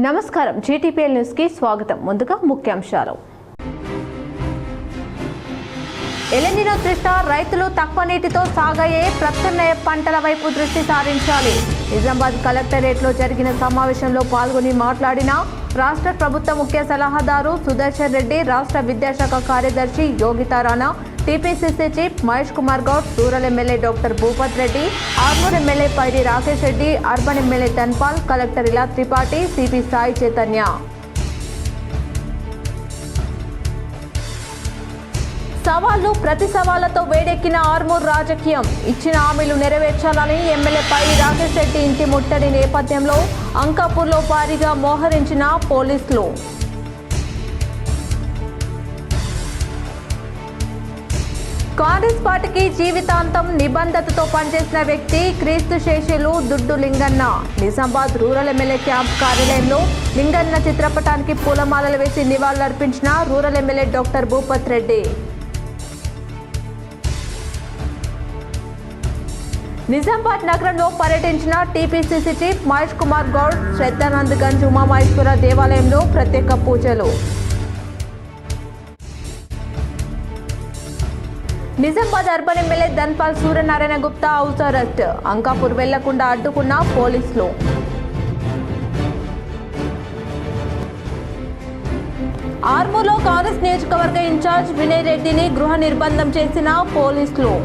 నమస్కారం GTPL news కి స్వాగతం. ముందుగా ముఖ్యాంశాలు. ఎలెనినో దృష్ట్యా రైతులు తక్కువ నీటితో సాగయ్యే ప్రత్యామ్నాయ పంటల వైపు దృష్టి సారించాలి. నిజామాబాద్ కలెక్టరేట్లో జరిగిన సమావేశంలో పాల్గొని మాట్లాడిన రాష్ట్ర ప్రభుత్వ ముఖ్య సలహాదారు సుదర్శన్ రెడ్డి, రాష్ట్ర విద్యాశాఖ కార్యదర్శి Yogita Rana, TPCC chief Mahesh Kumar Goud, rural MLA doctor Bhupath Reddy, Armoor MLA Paidi Rakesh Reddy, urban MLA Dhanpal, collector Ila Tripathi, CP Sai Chaitanya. సవాళ్లు ప్రతి సవాళ్లతో వేడెక్కిన ఆర్మూర్ రాజకీయం. ఇచ్చిన హామీలు నెరవేర్చాలని ఎమ్మెల్యే పైడి రాకేష్ రెడ్డి ఇంటి ముట్టడి నేపథ్యంలో అంకాపూర్లో భారీగా మోహరించిన పోలీసులు. కాంగ్రెస్ పార్టీకి జీవితాంతం నిబంధతతో పనిచేసిన వ్యక్తి క్రీస్తు శేషులు Duddu Linganna. Nizamabad rural MLA camp కార్యాలయంలో లింగన్న చిత్రపటానికి పూలమాలలు వేసి నివాళులర్పించిన rural MLA doctor Bhupath Reddy. Nizamabad నగరంలో పర్యటించిన టీపీసీసీ చీఫ్ మహేష్ కుమార్ గౌడ్, శ్రద్ధానంద్ గంజ్ ఉమామహేశ్వర దేవాలయంలో ప్రత్యేక పూజలు. Nizamabad urban MLA Dhanpal Suryanarayana Gupta house arrest. Ankapur వెళ్లకుండా అడ్డుకున్న పోలీసులు. ఆర్మూర్లో కాంగ్రెస్ నియోజకవర్గ ఇన్ఛార్జ్ వినయ్ రెడ్డిని గృహ నిర్బంధం చేసిన పోలీసులు.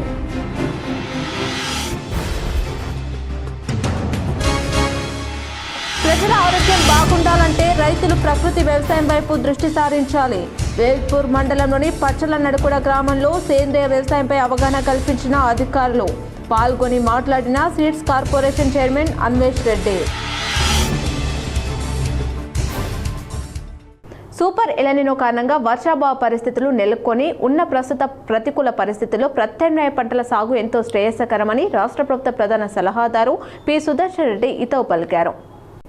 ప్రజల ఆరోగ్యం బాగుండాలంటే రైతులు ప్రకృతి వ్యవసాయం వైపు దృష్టి సారించాలి. వేల్పూర్ మండలంలోని పచ్చల నడుకుడ గ్రామంలో సేంద్రియ వ్యవసాయంపై అవగాహన కల్పించిన అధికారులు. పాల్గొని మాట్లాడిన seeds corporation chairman Anvesh Reddy. Super El Nino కారణంగా వర్షాభావ పరిస్థితులు నెలకొని ఉన్న ప్రస్తుత ప్రతికూల పరిస్థితుల్లో ప్రత్యామ్నాయ పంటల సాగు ఎంతో శ్రేయస్కరమని రాష్ట్ర ప్రభుత్వ ప్రధాన సలహాదారు పి సుదర్శన్ రెడ్డి హితవు పలికారు.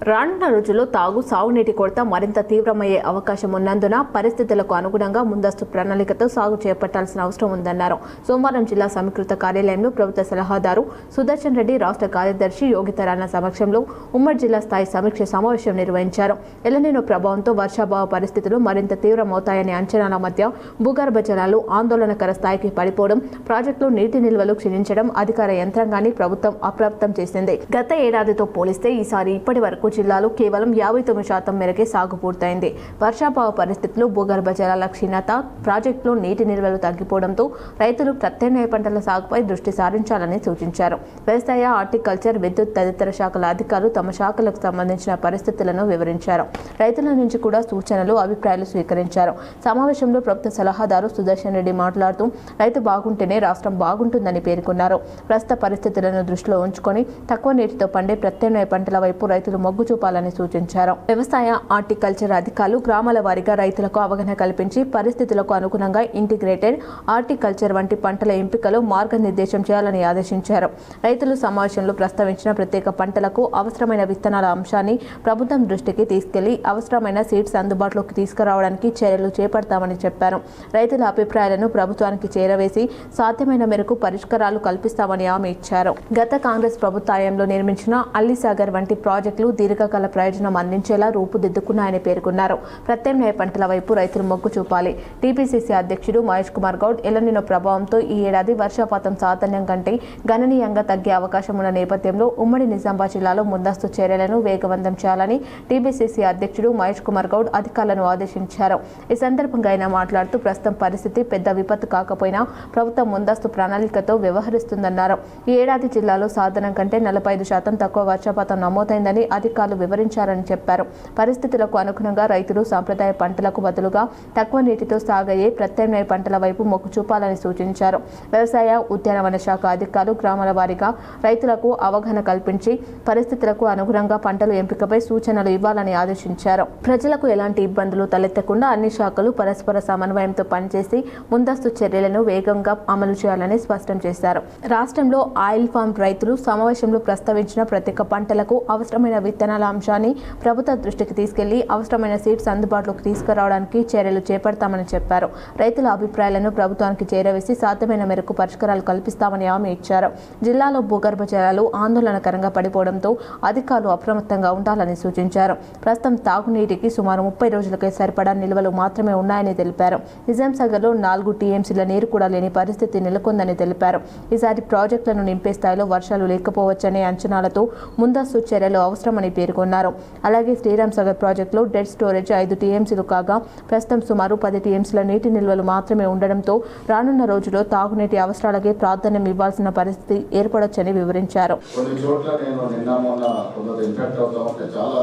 రానున్న రోజుల్లో తాగు సాగునీటి కొరత మరింత తీవ్రమయ్యే అవకాశం ఉన్నందున పరిస్థితులకు అనుగుణంగా ముందస్తు ప్రణాళికతో సాగు చేపట్టాల్సిన అవసరం ఉందన్నారు. సోమవారం జిల్లా సమీకృత కార్యాలయంలో ప్రభుత్వ సలహాదారు సుదర్శన్ రెడ్డి, రాష్ట్ర కార్యదర్శి యోగితా రాణా సమక్షంలో ఉమ్మడి జిల్లా స్థాయి సమీక్ష సమావేశం నిర్వహించారు. ఎలెనినో ప్రభావంతో వర్షాభావ పరిస్థితులు మరింత తీవ్రమవుతాయనే అంచనాల మధ్య భూగర్భ జలాలు ఆందోళనకర స్థాయికి పడిపోవడం, ప్రాజెక్టులో నీటి నిల్వలు క్షీణించడం అధికార యంత్రాంగాన్ని ప్రభుత్వం అప్రమత్తం చేసింది. గత ఏడాదితో పోలిస్తే ఈసారి ఇప్పటి వరకు జిల్లాలో కేవలం 59% మేరకే సాగు పూర్తయింది. వర్షాభావ పరిస్థితులు, భూగర్భ జలాల క్షీణత, ప్రాజెక్టులో నీటి నిల్వలు తగ్గిపోవడంతో రైతులు ప్రత్యామ్నాయ పంటల సాగుపై దృష్టి సారించాలని సూచించారు. వ్యవసాయ, హార్టికల్చర్, విద్యుత్ తదితర శాఖల అధికారులు తమ శాఖలకు సంబంధించిన పరిస్థితులను వివరించారు. రైతుల నుంచి కూడా సూచనలు, అభిప్రాయాలు స్వీకరించారు. సమావేశంలో ప్రభుత్వ సలహాదారు సుదర్శన్ రెడ్డి మాట్లాడుతూ రైతు బాగుంటేనే రాష్ట్రం బాగుంటుందని పేర్కొన్నారు. ప్రస్తుత పరిస్థితులను దృష్టిలో ఉంచుకొని తక్కువ నీటితో పండే ప్రత్యామ్నాయ పంటల వైపు రైతులు మొగ్గు చూపాలని సూచించారు. వ్యవసాయ, హార్టికల్చర్ అధికారులు గ్రామాల వారీగా రైతులకు అవగాహన కల్పించి పరిస్థితులకు అనుగుణంగా ఇంటిగ్రేటెడ్ హార్టికల్చర్ వంటి పంటల ఎంపికలో మార్గనిర్దేశం చేయాలని ఆదేశించారు. రైతులు సమావేశంలో ప్రస్తావించిన ప్రత్యేక పంటలకు అవసరమైన విత్తనాల అంశాన్ని ప్రభుత్వం దృష్టికి తీసుకెళ్లి అవసరమైన సీడ్స్ అందుబాటులోకి తీసుకురావడానికి చర్యలు చేపడతామని చెప్పారు. రైతుల అభిప్రాయాలను ప్రభుత్వానికి చేరవేసి సాధ్యమైన మేరకు పరిష్కారాలు కల్పిస్తామని హామీ ఇచ్చారు. గత కాంగ్రెస్ ప్రభుత్వ హయాంలో నిర్మించిన అల్లిసాగర్ వంటి ప్రాజెక్టులు దీర్ఘకాల ప్రయోజనం అందించేలా రూపుదిద్దుకున్నాయని పేర్కొన్నారు. ప్రత్యామ్నాయ పంటల వైపు రైతులు మొగ్గు చూపాలి. టీపీసీసీ అధ్యక్షుడు మహేష్ కుమార్ గౌడ్, ఎలెనినో ప్రభావంతో ఈ ఏడాది వర్షపాతం సాధారణం కంటే గణనీయంగా తగ్గే అవకాశం ఉన్న నేపథ్యంలో ఉమ్మడి నిజామాబాద్ జిల్లాలో ముందస్తు చర్యలను వేగవంతం చేయాలని టీపీసీసీ అధ్యక్షుడు మహేష్ కుమార్ గౌడ్ అధికారులను ఆదేశించారు. ఈ సందర్భంగా ఆయన మాట్లాడుతూ ప్రస్తుతం పరిస్థితి పెద్ద విపత్తు కాకపోయినా ప్రభుత్వం ముందస్తు ప్రణాళికతో వ్యవహరిస్తుందన్నారు. ఈ ఏడాది జిల్లాలో సాధారణం కంటే 45% తక్కువ వర్షపాతం నమోదైందని అధికారులు వివరించారని చెప్పారు. పరిస్థితులకు అనుగుణంగా రైతులు సాంప్రదాయ పంటలకు బదులుగా తక్కువ నీటితో సాగయ్యే ప్రత్యామ్నాయ పంటల వైపు మొగ్గు చూపాలని సూచించారు. వ్యవసాయ, ఉద్యానవన శాఖ అధికారులు గ్రామాల వారీగా రైతులకు అవగాహన కల్పించి పరిస్థితులకు అనుగుణంగా పంటల ఎంపికపై సూచనలు ఇవ్వాలని ఆదేశించారు. ప్రజలకు ఎలాంటి ఇబ్బందులు తలెత్తకుండా అన్ని శాఖలు పరస్పర సమన్వయంతో పనిచేసి ముందస్తు చర్యలను వేగంగా అమలు చేయాలని స్పష్టం చేశారు. రాష్ట్రంలో ఆయిల్ ఫామ్ రైతులు సమావేశంలో ప్రస్తావించిన ప్రత్యేక పంటలకు అవసరమైన విత్తనాలు జనాల అంశాన్ని ప్రభుత్వ దృష్టికి తీసుకెళ్లి అవసరమైన సీట్స్ అందుబాటులోకి తీసుకురావడానికి చర్యలు చేపడతామని చెప్పారు. రైతుల అభిప్రాయాలను ప్రభుత్వానికి చేరవేసి సాధ్యమైన మేరకు పరిష్కారాలు కల్పిస్తామని హామీ ఇచ్చారు. జిల్లాలో భూగర్భ జలాలు ఆందోళనకరంగా పడిపోవడంతో అధికారులు అప్రమత్తంగా ఉండాలని సూచించారు. ప్రస్తుతం తాగునీటికి సుమారు 30 రోజులకే సరిపడా నిల్వలు మాత్రమే ఉన్నాయని తెలిపారు. నిజాంసాగర్లో 4 టీఎంసీల నీరు కూడా లేని పరిస్థితి నెలకొందని తెలిపారు. ఈసారి ప్రాజెక్టులను నింపే స్థాయిలో వర్షాలు లేకపోవచ్చనే అంచనాలతో ముందస్తు చర్యలు అవసరమని పేర్కొన్నారు. అలాగే శ్రీరాంసాగర్ ప్రాజెక్టులో డెడ్ స్టోరేజ్ 5 టీఎంసీలు కాగా ప్రస్తుతం సుమారు 10 టీఎంసీల నీటి నిల్వలు మాత్రమే ఉండడంతో రానున్న రోజుల్లో తాగునీటి అవసరాలకే ప్రాధాన్యం ఇవ్వాల్సిన పరిస్థితి ఏర్పడొచ్చని వివరించారు. కొన్ని చోట్ల నేను నిన్న మొన్న కొంత ఇంపాక్ట్ అవుతా ఉంటే చాలా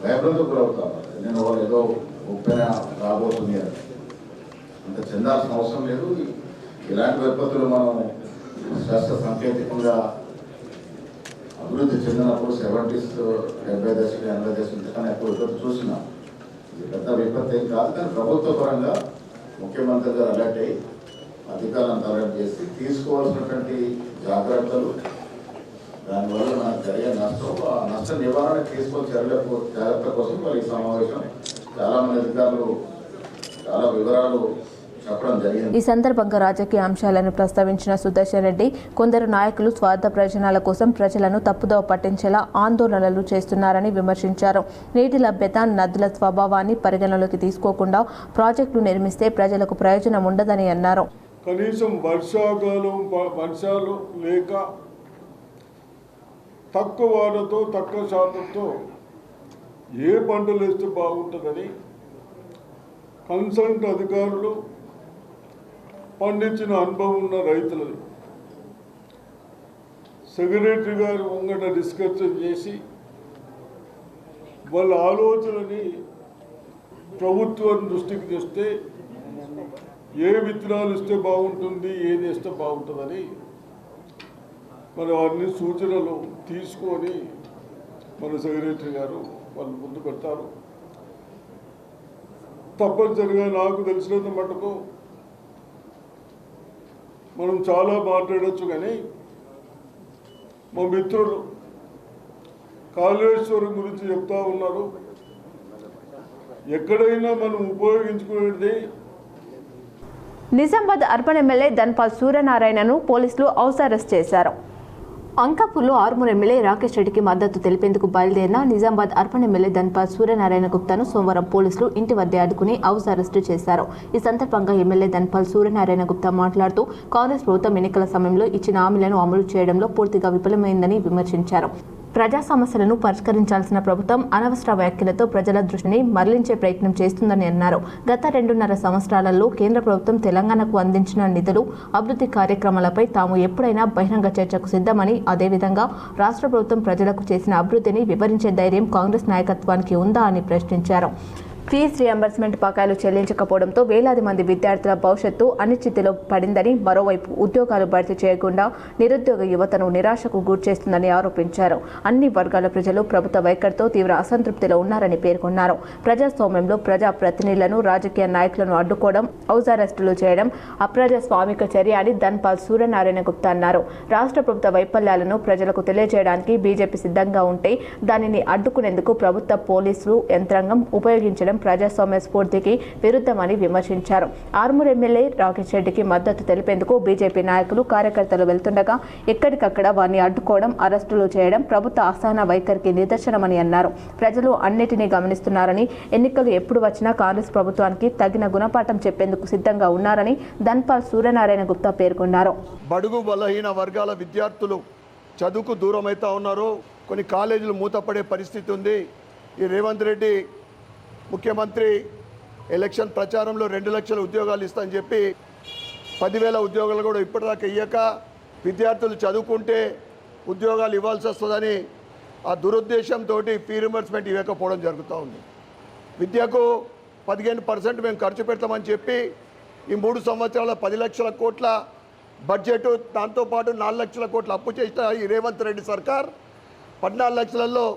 భయభ్రాంతులకు గురవుతాను. నేను వాళ్ళు ఏదో ఉప్పెన రాబోతుంది అని అంత చెందాల్సిన అవసరం లేదు. ఇలాంటి విపత్తులు మనం శాస్త్ర సాంకేతికంగా అభివృద్ధి చెందినప్పుడు 70s 70 దశలు 80 దశలు కానీ అప్పుడు విపత్తు చూసినాం. ఇది పెద్ద విపత్తు ఏం కాదు, కానీ ప్రభుత్వ పరంగా ముఖ్యమంత్రి గారు అలర్ట్ అయ్యి అధికారులను అలర్ట్ చేసి తీసుకోవాల్సినటువంటి జాగ్రత్తలు, దానివల్ల మనకు జరిగే నష్టం, ఆ నష్ట నివారణ తీసుకోవాలి జాగ్రత్త కోసం వాళ్ళ ఈ సమావేశం చాలా మంది అధికారులు చాలా వివరాలు చెప్పడం జరిగింది. ఈ సందర్భంగా రాజకీయ అంశాలను ప్రస్తావించిన సుదర్శన్ రెడ్డి కొందరు నాయకులు స్వార్థ ప్రయోజనాల కోసం ప్రజలను తప్పుదోవ పట్టించేలా ఆందోళనలు చేస్తున్నారని విమర్శించారు. నీటి లభ్యత, నదుల స్వభావాన్ని పరిగణలోకి తీసుకోకుండా ప్రాజెక్టులు నిర్మిస్తే ప్రజలకు ప్రయోజనం ఉండదని అన్నారు. కనీసం వర్షాలు లేక తక్కువ వాటతో తక్కువ శాతంతో ఏ పంటలు వేస్తే బాగుంటుందని కన్సల్ట్ అధికారులు పండించిన అనుభవం ఉన్న రైతులని సెక్రటరీ గారు ముంగట డిస్కషన్ చేసి వాళ్ళ ఆలోచనని ప్రభుత్వం దృష్టికి తెస్తే ఏ విత్తనాలు ఇస్తే బాగుంటుంది, ఏది ఇస్తే బాగుంటుందని మరి అన్ని సూచనలు తీసుకొని మన సెక్రటరీ గారు వాళ్ళు ముందు పెడతారు. తప్పనిసరిగా నాకు తెలిసినంత మటుకు మనం చాలా మాట్లాడచ్చు, కానీ మా మిత్రులు కాళేశ్వరం గురించి చెప్తా ఉన్నారు. ఎక్కడైనా మనం ఉపయోగించుకునేది. నిజామాబాద్ అర్బన్ ఎమ్మెల్యే ధన్పాల్ సూర్యనారాయణను పోలీసులు హౌస్ అరెస్ట్ చేశారు. అంకాపూర్లో ఆర్మూర్ ఎమ్మెల్యే రాకేష్ రెడ్డికి మద్దతు తెలిపేందుకు బయలుదేరిన నిజామాబాద్ అర్బన్ ఎమ్మెల్యే ధన్పాల్ సూర్యనారాయణ గుప్తాను సోమవారం పోలీసులు ఇంటి వద్దే అడ్డుకుని హౌస్ అరెస్టు చేశారు. ఈ సందర్భంగా ఎమ్మెల్యే ధన్పాల్ సూర్యనారాయణ గుప్తా మాట్లాడుతూ కాంగ్రెస్ ప్రభుత్వం ఎన్నికల సమయంలో ఇచ్చిన హామీలను అమలు చేయడంలో పూర్తిగా విఫలమైందని విమర్శించారు. ప్రజా సమస్యలను పరిష్కరించాల్సిన ప్రభుత్వం అనవసర వ్యాఖ్యలతో ప్రజల దృష్టిని మరలించే ప్రయత్నం చేస్తుందని అన్నారు. గత 2.5 సంవత్సరాలలో కేంద్ర ప్రభుత్వం తెలంగాణకు అందించిన నిధులు, అభివృద్ధి కార్యక్రమాలపై తాము ఎప్పుడైనా బహిరంగ చర్చకు సిద్ధమని, అదేవిధంగా రాష్ట్ర ప్రభుత్వం ప్రజలకు చేసిన అభివృద్ధిని వివరించే ధైర్యం కాంగ్రెస్ నాయకత్వానికి ఉందా అని ప్రశ్నించారు. ఫీజు రియంబర్స్మెంట్ బకాయిలు చెల్లించకపోవడంతో వేలాది మంది విద్యార్థుల భవిష్యత్తు అనిశ్చితిలో పడిందని, మరోవైపు ఉద్యోగాలు భర్తీ చేయకుండా నిరుద్యోగ యువతను నిరాశకు గురిచేస్తుందని ఆరోపించారు. అన్ని వర్గాల ప్రజలు ప్రభుత్వ వైఖరితో తీవ్ర అసంతృప్తిలో ఉన్నారని పేర్కొన్నారు. ప్రజాస్వామ్యంలో ప్రజా ప్రతినిధులను, రాజకీయ నాయకులను అడ్డుకోవడం, హౌస్ అరెస్టులు చేయడం అప్రజాస్వామిక చర్య అని ధన్పాల్ సూర్యనారాయణ గుప్తా అన్నారు. రాష్ట్ర ప్రభుత్వ వైఫల్యాలను ప్రజలకు తెలియజేయడానికి బీజేపీ సిద్ధంగా ఉంటే దానిని అడ్డుకునేందుకు ప్రభుత్వ పోలీసులు యంత్రాంగం ఉపయోగించడం ప్రజాస్వామ్య స్ఫూర్తికి విరుద్ధమని విమర్శించారు. ఆర్మూర్ ఎమ్మెల్యే రాకేష్ రెడ్డికి మద్దతు తెలిపేందుకు బీజేపీ నాయకులు, కార్యకర్తలు వెళ్తుండగా ఎక్కడికక్కడ వారిని అడ్డుకోవడం, అరెస్టులు చేయడం ప్రభుత్వ అసహన వైఖరికి నిదర్శనమని అన్నారు. ప్రజలు అన్నిటినీ గమనిస్తున్నారని, ఎన్నికలు ఎప్పుడు వచ్చినా కాంగ్రెస్ ప్రభుత్వానికి తగిన గుణపాఠం చెప్పేందుకు సిద్ధంగా ఉన్నారని ధన్పాల్ సూర్యనారాయణ గుప్తా పేర్కొన్నారు. బడుగు బలహీన వర్గాల విద్యార్థులు చదువుకు దూరం అవుతా ఉన్నారు. కొన్ని కాలేజీలు మూతపడే పరిస్థితి ఉంది. ఈ రేవంత్ రెడ్డి ముఖ్యమంత్రి ఎలక్షన్ ప్రచారంలో 2 లక్షల ఉద్యోగాలు ఇస్తా అని చెప్పి 10,000 ఉద్యోగాలు కూడా ఇప్పటిదాకా ఇయ్యక విద్యార్థులు చదువుకుంటే ఉద్యోగాలు ఇవ్వాల్సి వస్తుందని ఆ దురుద్దేశంతో ఫీ రియంబర్స్మెంట్ ఇవ్వకపోవడం జరుగుతూ ఉంది. విద్యకు 15% మేము ఖర్చు పెడతామని చెప్పి ఈ 3 సంవత్సరాల 10 లక్షల కోట్ల బడ్జెట్, దాంతోపాటు 4 లక్షల కోట్ల అప్పు చేసిన ఈ రేవంత్ రెడ్డి సర్కార్ 14 లక్షలలో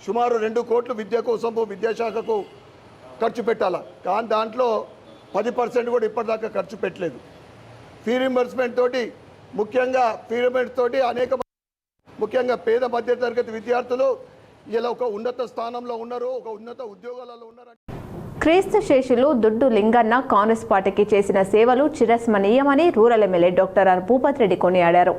సుమారు 2 కోట్లు విద్య కోసం విద్యాశాఖకు ఖర్చు పెట్టాలి. కానీ దాంట్లో 10% కూడా ఇప్పటిదాకా ఖర్చు పెట్టలేదు. ఫీ రియంబర్స్మెంట్ తోటి ముఖ్యంగా పేద మధ్యతరగతి విద్యార్థులు ఇలా ఒక ఉన్నత స్థానంలో ఉన్నారు, ఒక ఉన్నత ఉద్యోగాలలో ఉన్నారు. క్రీస్తు శేషులు దుడ్డు లింగన్న కాంగ్రెస్ పార్టీకి చేసిన సేవలు చిరస్మరణీయమని rural MLA doctor R Bhupath Reddy కొనియాడారు.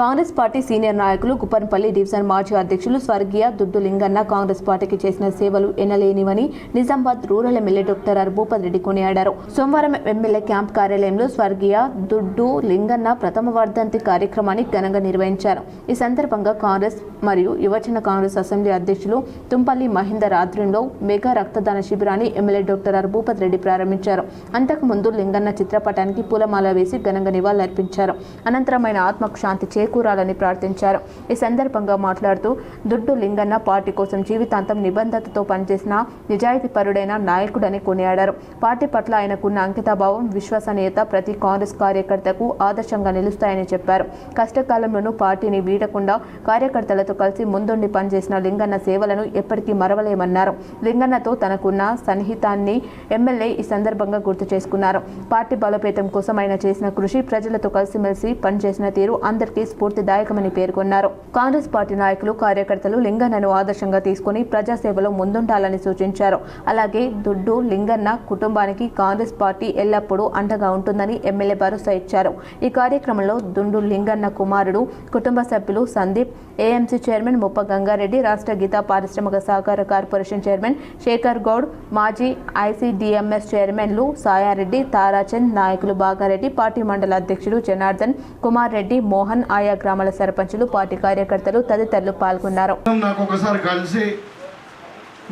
కాంగ్రెస్ పార్టీ సీనియర్ నాయకులు కుప్పన్పల్లి డివిజన్ మాజీ అధ్యక్షులు స్వర్గీయ దుడ్డు లింగన్న కాంగ్రెస్ పార్టీకి చేసిన సేవలు ఎనలేనివని Nizamabad rural MLA doctor R Bhupath Reddy కొనియాడారు. సోమవారం ఎమ్మెల్యే క్యాంప్ కార్యాలయంలో స్వర్గీయ దుడ్డు లింగన్న ప్రథమ వర్ధంతి కార్యక్రమాన్ని ఘనంగా నిర్వహించారు. ఈ సందర్భంగా కాంగ్రెస్ మరియు యువజన కాంగ్రెస్ అసెంబ్లీ అధ్యక్షులు తుంపల్లి మహేందర్ ఆధ్వర్యంలో మెగా రక్తదాన శిబిరాన్ని MLA doctor R Bhupath Reddy ప్రారంభించారు. అంతకుముందు లింగన్న చిత్రపటానికి పూలమాల వేసి ఘనంగా నివాళులర్పించారు. అనంతరం ఆయన ఆత్మకు శాంతి చేకూరాలని ప్రార్థించారు. ఈ సందర్భంగా మాట్లాడుతూ దుడ్డు లింగన్న పార్టీ కోసం జీవితాంతం నిబద్ధతతో పనిచేసిన నిజాయితీపరుడైన నాయకుడని కొనియాడారు. పార్టీ పట్ల ఆయనకున్న అంకితభావం, విశ్వసనీయత ప్రతి కాంగ్రెస్ కార్యకర్తకు ఆదర్శంగా నిలుస్తాయని చెప్పారు. కష్టకాలంలోనూ పార్టీని వీడకుండా కార్యకర్తలతో కలిసి ముందుండి పనిచేసిన లింగన్న సేవలను ఎప్పటికీ మరవలేమన్నారు. లింగన్నతో తనకున్న సన్నిహితాన్ని ఎమ్మెల్యే ఈ సందర్భంగా గుర్తు చేసుకున్నారు. పార్టీ బలోపేతం కోసం ఆయన చేసిన కృషి, ప్రజలతో కలిసిమెలిసి పనిచేసిన తీరు అందరికీ స్ఫూర్తిదాయకమని పేర్కొన్నారు. కాంగ్రెస్ పార్టీ నాయకులు, కార్యకర్తలు లింగన్నను ఆదర్శంగా తీసుకుని ప్రజాసేవలో ముందుండాలని సూచించారు. అలాగే దుడ్డు లింగన్న కుటుంబానికి కాంగ్రెస్ పార్టీ ఎల్లప్పుడూ అండగా ఉంటుందని ఎమ్మెల్యే భరోసా ఇచ్చారు. ఈ కార్యక్రమంలో దుడ్డు లింగన్న కుమారుడు, కుటుంబ సభ్యులు సందీప్, ఏఎంసీ చైర్మన్ ముప్ప గంగారెడ్డి, రాష్ట్ర గీతా పారిశ్రామిక సహకార కార్పొరేషన్ చైర్మన్ శేఖర్ గౌడ్, మాజీ ఐసీడీఎంఎస్ చైర్మన్లు సాయారెడ్డి, తారాచంద్, నాయకులు బాగారెడ్డి, పార్టీ మండల అధ్యక్షుడు జనార్దన్, కుమార్ రెడ్డి, మోహన్, ఆయా గ్రామాల సర్పంచులు, పార్టీ కార్యకర్తలు తదితరులు పాల్గొన్నారు. నాకు ఒకసారి కలిసి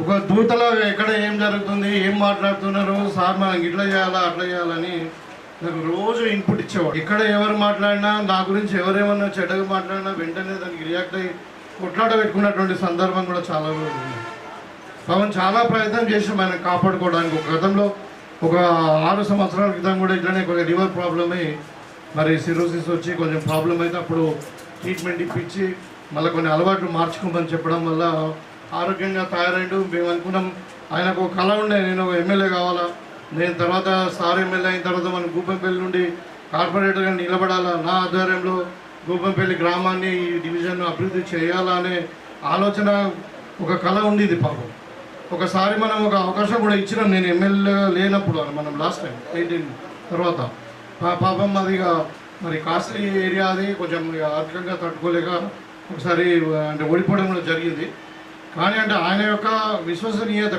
ఒక దూతలో ఎక్కడ ఏం జరుగుతుంది, ఏం మాట్లాడుతున్నారు, సార్ మనం ఇట్లా చేయాలా అట్లా చేయాలని నాకు రోజు ఇన్పుట్ ఇచ్చేవాడు. ఇక్కడ ఎవరు మాట్లాడినా, నా గురించి ఎవరేమన్నా చెడ్డగా మాట్లాడినా వెంటనే దానికి రియాక్ట్ అయ్యి కొట్లాట పెట్టుకున్నటువంటి సందర్భం కూడా చాలా రోజులు ఉంది. పవన్ చాలా ప్రయత్నం చేసాం ఆయన కాపాడుకోవడానికి. ఒక గతంలో ఒక 6 సంవత్సరాల క్రితం కూడా ఇట్లానే ఒక లివర్ ప్రాబ్లమ్ అయ్యి మరి సిరోసిస్ వచ్చి కొంచెం ప్రాబ్లం అయితే అప్పుడు ట్రీట్మెంట్ ఇప్పించి మళ్ళీ కొన్ని అలవాట్లు మార్చుకోమని చెప్పడం వల్ల ఆరోగ్యంగా తయారైండు. మేము అనుకున్నాం, ఆయనకు ఒక కళ ఉండే, నేను ఒక ఎమ్మెల్యే కావాలా, నేను తర్వాత సార్ ఎమ్మెల్యే అయిన తర్వాత మన గూపంపల్లి నుండి కార్పొరేటర్గా నిలబడాలా, నా ఆధ్వర్యంలో గూపంపల్లి గ్రామాన్ని ఈ డివిజన్ను అభివృద్ధి చేయాలా అనే ఆలోచన, ఒక కళ ఉండేది పాపం. ఒకసారి మనం ఒక అవకాశం కూడా ఇచ్చినాం, నేను ఎమ్మెల్యే లేనప్పుడు మనం లాస్ట్ టైం 18 తర్వాత. పాపం అది మరి కాస్ట్లీ ఏరియా, అది కొంచెం ఆర్థికంగా తట్టుకోలేక ఒకసారి అంటే ఓడిపోవడం కూడా జరిగింది. కానీ అంటే ఆయన యొక్క విశ్వసనీయత,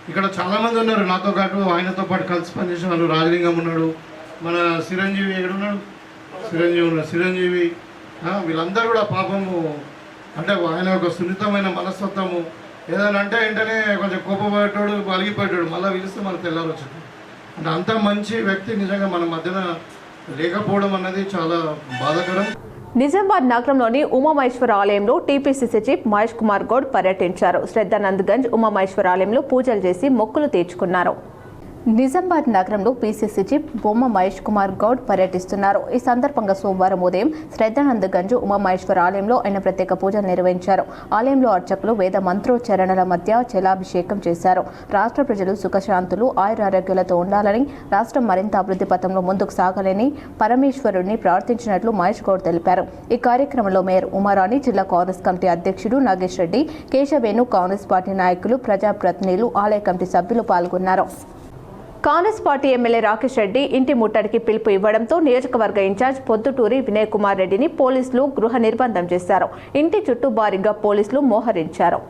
ఇక్కడ చాలామంది ఉన్నారు నాతో పాటు, ఆయనతో పాటు కలిసి పనిచేసిన వాళ్ళు. రాజలింగం ఉన్నాడు, మన చిరంజీవి ఎక్కడున్నాడు, చిరంజీవి వీళ్ళందరూ కూడా పాపము అంటే ఆయన యొక్క సున్నితమైన మనస్తత్వము, ఏదైనా అంటే వెంటనే కొంచెం కోపపడేటోడు, అలిగిపోయేటోడు, మళ్ళీ పిలిస్తే మనకు తెల్లారు వచ్చేది. అంటే అంత మంచి వ్యక్తి నిజంగా మన మధ్యన లేకపోవడం అన్నది చాలా బాధాకరం. నిజామాబాద్ నగరంలోని ఉమామహేశ్వర ఆలయంలో టీపీసీసీ చీఫ్ మహేష్ కుమార్ గౌడ్ పర్యటించారు. శ్రద్ధానంద్ గంజ్ ఉమామహేశ్వర ఆలయంలో పూజలు చేసి మొక్కులు తీర్చుకున్నారు. నిజామాబాద్ నగరంలో పీసీసీ చీఫ్ బొమ్మ మహేష్ కుమార్ గౌడ్ పర్యటిస్తున్నారు. ఈ సందర్భంగా సోమవారం ఉదయం శ్రద్ధానంద్ గంజ్ ఉమామహేశ్వర ఆలయంలో ఆయన ప్రత్యేక పూజలు నిర్వహించారు. ఆలయంలో అర్చకులు వేద మంత్రోచ్చరణల మధ్య జలాభిషేకం చేశారు. రాష్ట్ర ప్రజలు సుఖశాంతులు, ఆయురారోగ్యాలతో ఉండాలని, రాష్ట్రం మరింత అభివృద్ధి పథంలో ముందుకు సాగాలని పరమేశ్వరుడిని ప్రార్థించినట్లు మహేష్ గౌడ్ తెలిపారు. ఈ కార్యక్రమంలో మేయర్ ఉమారాణి, జిల్లా కాంగ్రెస్ కమిటీ అధ్యక్షుడు నాగేష్ రెడ్డి, కేశవేణు, కాంగ్రెస్ పార్టీ నాయకులు, ప్రజాప్రతినిధులు, ఆలయ కమిటీ సభ్యులు పాల్గొన్నారు. కాంగ్రెస్ పార్టీ ఎమ్మెల్యే రాకేష్ రెడ్డి ఇంటి ముట్టడికి పిలుపు ఇవ్వడంతో నియోజకవర్గ ఇన్ఛార్జ్ పొద్దుటూరి వినయ్ కుమార్ రెడ్డిని పోలీసులు గృహ నిర్బంధం చేశారు. ఇంటి చుట్టూ భారీగా పోలీసులు మోహరించారు.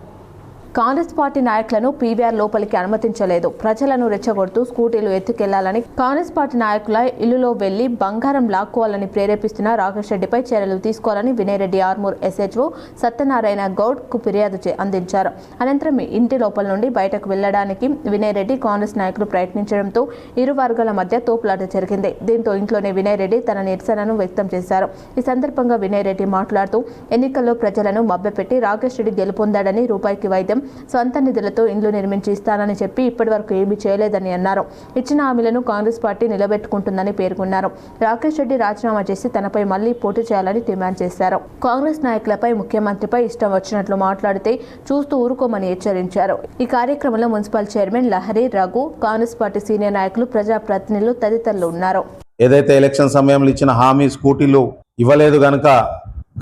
కాంగ్రెస్ పార్టీ నాయకులను పీవీఆర్ లోపలికి అనుమతించలేదు. ప్రజలను రెచ్చగొడుతూ స్కూటీలు ఎత్తుకెళ్లాలని, కాంగ్రెస్ పార్టీ నాయకుల ఇల్లులో వెళ్లి బంగారం లాక్కోవాలని ప్రేరేపిస్తున్న రాకేష్ రెడ్డిపై చర్యలు తీసుకోవాలని వినయ్ రెడ్డి ఆర్మూర్ ఎస్హెచ్ఓ సత్యనారాయణ గౌడ్ కు ఫిర్యాదు అందించారు. అనంతరం ఇంటి లోపల నుండి బయటకు వెళ్లడానికి వినయ్ రెడ్డి, కాంగ్రెస్ నాయకులు ప్రయత్నించడంతో ఇరు వర్గాల మధ్య తోపులాట జరిగింది. దీంతో ఇంట్లోనే వినయ్ రెడ్డి తన నిరసనను వ్యక్తం చేశారు. ఈ సందర్భంగా వినయ్ రెడ్డి మాట్లాడుతూ, ఎన్నికల్లో ప్రజలను మభ్యపెట్టి రాకేష్ రెడ్డి గెలుపొందాడని, రూపాయికి వైద్యం, సొంత నిధులతో ఇండ్లు నిర్మించి ఇస్తానని చెప్పి ఇప్పటివరకు ఏమీ చేయలేదని అన్నారు. ఇచ్చిన హామీలను కాంగ్రెస్ పార్టీ నిలబెట్టుకుంటుందని పేర్కొన్నారు. రాకేష్ రెడ్డి రాజీనామా చేసి తనపై మళ్లీ పోటీ చేయాలని డిమాండ్ చేశారు. కాంగ్రెస్ నాయకులపై, ముఖ్యమంత్రిపై ఇష్టం వచ్చినట్లు మాట్లాడితే చూస్తూ ఊరుకోమని హెచ్చరించారు. ఈ కార్యక్రమంలో municipal chairman Lahari, Raghu, Congress party senior నాయకులు, ప్రజాప్రతినిధులు తదితరులు ఉన్నారు. ఏదైతే ఎలక్షన్ సమయంలో ఇచ్చిన హామీ స్కూటీలు ఇవ్వలేదు గనుక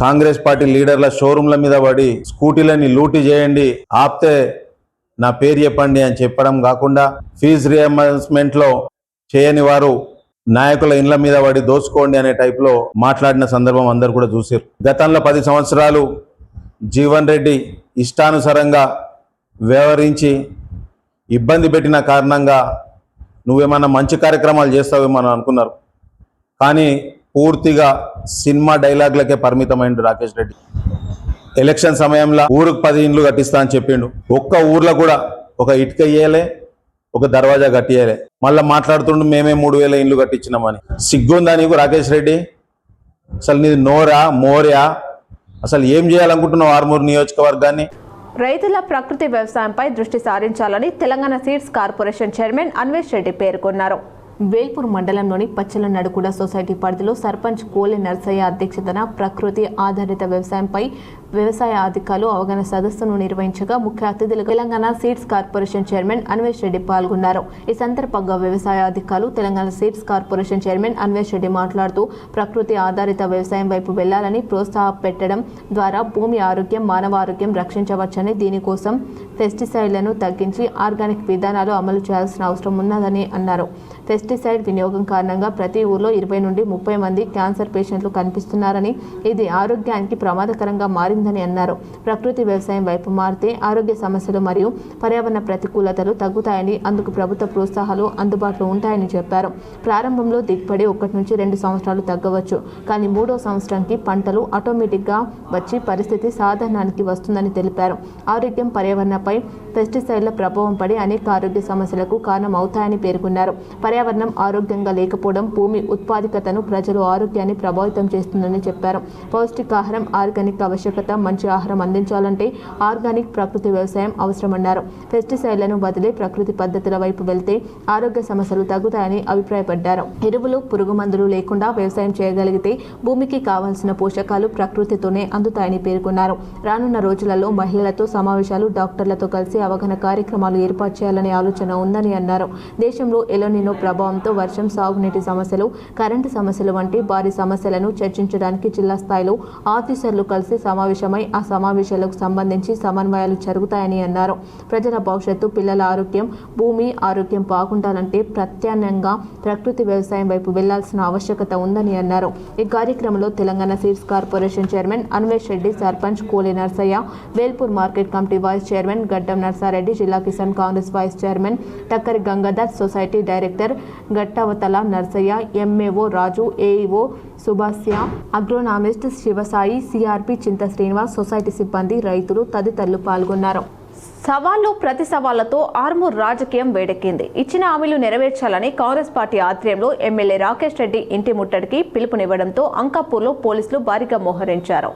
కాంగ్రెస్ పార్టీ లీడర్ల షోరూమ్ల మీద పడి స్కూటీలని లూటీ చేయండి, ఆపితే నా పేరు చెప్పండి అని చెప్పడం కాకుండా ఫీజు రియంబర్స్మెంట్లో చేయని వారు నాయకుల ఇండ్ల మీద పడి దోచుకోండి అనే టైప్లో మాట్లాడిన సందర్భం అందరు కూడా చూసారు. గతంలో 10 సంవత్సరాలు జీవన్ రెడ్డి ఇష్టానుసారంగా వ్యవహరించి ఇబ్బంది పెట్టిన కారణంగా నువ్వేమన్నా మంచి కార్యక్రమాలు చేస్తావేమో అని అనుకున్నారు. కానీ పూర్తిగా సినిమా డైలాగ్లకే పరిమితమైండు రాకేష్ రెడ్డి. ఎలక్షన్ సమయంలో ఊరికి 10 ఇండ్లు కట్టిస్తా అని చెప్పిండు. ఒక్క ఊర్లో కూడా ఒక ఇటుక ఇయ్యలే, ఒక దర్వాజా కట్టియలే. మళ్ళీ మాట్లాడుతుండు మేమే 3000 ఇండ్లు కట్టించినామని. సిగ్గుందా నీకు రాకేష్ రెడ్డి? అసలు నీది నోరా మోర్యా? అసలు ఏం చేయాలనుకుంటున్నావు ఆర్మూరు నియోజకవర్గాన్ని? రైతుల ప్రకృతి వ్యవసాయంపై దృష్టి సారించాలని Telangana seeds corporation chairman Anvesh Reddy పేర్కొన్నారు. వేల్పూర్ మండలంలోని పచ్చల నడుకుడ సొసైటీ పరిధిలో సర్పంచ్ కోలె నర్సయ్య అధ్యక్షతన ప్రకృతి ఆధారిత వ్యవసాయంపై వ్యవసాయ అధికారులు అవగాహన సదస్సును నిర్వహించగా ముఖ్య అతిథులుగా Telangana seeds corporation chairman Anvesh Reddy పాల్గొన్నారు. ఈ సందర్భంగా వ్యవసాయ అధికారులు Telangana seeds corporation chairman Anvesh Reddy మాట్లాడుతూ ప్రకృతి ఆధారిత వ్యవసాయం వైపు వెళ్లాలని ప్రోత్సాహపెట్టడం ద్వారా భూమి ఆరోగ్యం, మానవ ఆరోగ్యం రక్షించవచ్చని, దీనికోసం పెస్టిసైడ్లను తగ్గించి ఆర్గానిక్ విధానాలు అమలు చేయాల్సిన అవసరం ఉన్నదని అన్నారు. పెస్టిసైడ్ వినియోగం కారణంగా ప్రతి ఊర్లో 20 నుండి 30 మంది క్యాన్సర్ పేషెంట్లు కనిపిస్తున్నారని, ఇది ఆరోగ్యానికి ప్రమాదకరంగా మారిందని అన్నారు. ప్రకృతి వ్యవసాయం వైపు మారితే ఆరోగ్య సమస్యలు మరియు పర్యావరణ ప్రతికూలతలు తగ్గుతాయని, అందుకు ప్రభుత్వ ప్రోత్సాహాలు అందుబాటులో ఉంటాయని చెప్పారు. ప్రారంభంలో దిగుబడి 1 నుంచి 2 సంవత్సరాలు తగ్గవచ్చు, కానీ 3వ సంవత్సరానికి పంటలు ఆటోమేటిక్గా వచ్చి పరిస్థితి సాధారణానికి వస్తుందని తెలిపారు. ఆరోగ్యం, పర్యావరణపై పెస్టిసైడ్ల ప్రభావం పడి అనేక ఆరోగ్య సమస్యలకు కారణం అవుతాయని పేర్కొన్నారు. పర్యావరణం ఆరోగ్యంగా లేకపోవడం భూమి ఉత్పాదకతను, ప్రజల ఆరోగ్యాన్ని ప్రభావితం చేస్తుందని చెప్పారు. పౌష్టికాహారం, ఆర్గానిక్ ఆవశ్యకత, మంచి ఆహారం అందించాలంటే ఆర్గానిక్ ప్రకృతి వ్యవసాయం అవసరమన్నారు. పెస్టిసైడ్లను వదిలే ప్రకృతి పద్ధతుల వైపు వెళ్తే ఆరోగ్య సమస్యలు తగ్గుతాయని అభిప్రాయపడ్డారు. ఎరువులు, పురుగు మందులు లేకుండా వ్యవసాయం చేయగలిగితే భూమికి కావాల్సిన పోషకాలు ప్రకృతితోనే అందుతాయని పేర్కొన్నారు. రానున్న రోజులలో మహిళలతో సమావేశాలు, డాక్టర్లతో కలిసి అవగాహన కార్యక్రమాలు ఏర్పాటు చేయాలనే ఆలోచన ఉందని అన్నారు. దేశంలో ఎలోనినో ప్రభావంతో వర్షం, సాగునీటి సమస్యలు, కరెంటు సమస్యలు వంటి భారీ సమస్యలను చర్చించడానికి జిల్లా స్థాయిలో ఆఫీసర్లు కలిసి సమావేశమై ఆ సమావేశాలకు సంబంధించి సమన్వయాలు జరుగుతాయని అన్నారు. ప్రజల భవిష్యత్తు, పిల్లల ఆరోగ్యం, భూమి ఆరోగ్యం బాగుండాలంటే ప్రత్యామ్నాయంగా ప్రకృతి వ్యవసాయం వైపు వెళ్లాల్సిన ఆవశ్యకత ఉందని అన్నారు. ఈ కార్యక్రమంలో Telangana seeds corporation chairman Anvesh Reddy, sarpanch Kole Narsaiah, Velpur market committee vice chairman Gaddam Narsareddy, జిల్లా Kisan Congress vice chairman Takkari Gangadhar, society director Gattavathala Narsaiah, MAO Raju, AEO Subhashya, agronomist Shivasai, CRP Chinta Srinivas, society సిబ్బంది, రైతులు తదితరులు పాల్గొన్నారు. సవాళ్లు, ప్రతి సవాళ్లతో ఆర్మూర్ రాజకీయం వేడెక్కింది. ఇచ్చిన హామీలు నెరవేర్చాలని కాంగ్రెస్ పార్టీ ఆధ్వర్యంలో ఎమ్మెల్యే రాకేష్ రెడ్డి ఇంటి ముట్టడికి పిలుపునివ్వడంతో అంకాపూర్లో పోలీసులు భారీగా మోహరించారు.